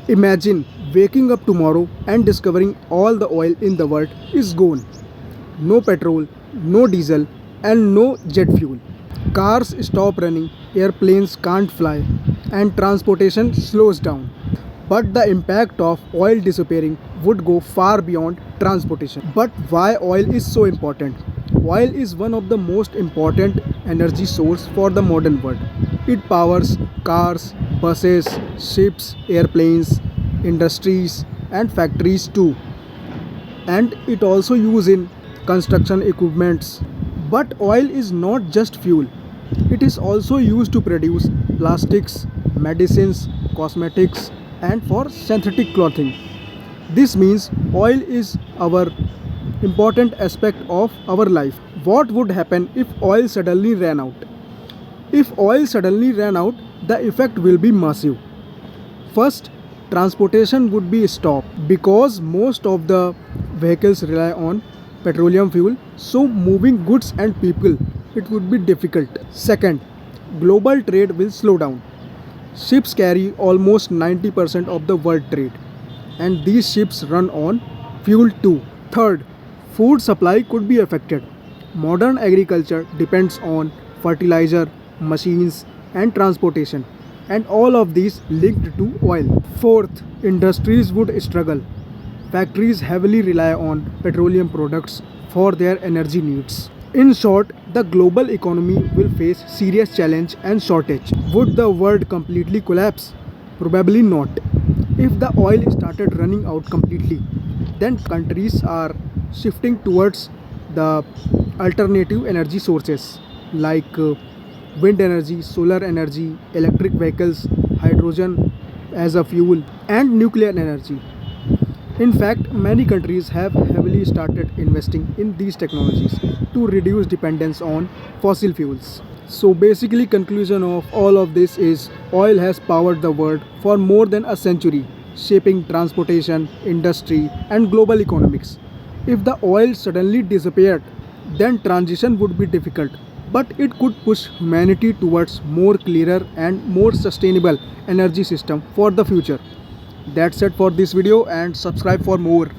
Imagine waking up tomorrow and discovering all the oil in the world is gone. No petrol, no diesel, and no jet fuel. Cars stop running, airplanes can't fly, and transportation slows down. But the impact of oil disappearing would go far beyond transportation. But why oil is so important? Oil is one of the most important energy source for the modern world. It powers cars, buses, ships, airplanes, industries and factories too. And it also used in construction equipments. But oil is not just fuel. It is also used to produce plastics, medicines, cosmetics and for synthetic clothing. This means oil is our important aspect of our life. What would happen if oil suddenly ran out? If oil suddenly ran out, the effect will be massive. First, transportation would be stopped because most of the vehicles rely on petroleum fuel, so moving goods and people it would be difficult. Second, global trade will slow down. Ships carry almost 90% of the world trade, and these ships run on fuel too. Third, food supply could be affected. Modern agriculture depends on fertilizer, machines, and transportation, and all of these linked to oil. Fourth, industries would struggle. Factories heavily rely on petroleum products for their energy needs. In short, the global economy will face serious challenge and shortage. Would the world completely collapse? Probably not. If the oil started running out completely, then countries are shifting towards the alternative energy sources like wind energy, solar energy, electric vehicles, hydrogen as a fuel, and nuclear energy. In fact, many countries have heavily started investing in these technologies to reduce dependence on fossil fuels. So basically conclusion of all of this is oil has powered the world for more than a century, shaping transportation, industry and global economics. If the oil suddenly disappeared, then transition would be difficult, but it could push humanity towards more clearer and more sustainable energy system for the future. That's it for this video and subscribe for more.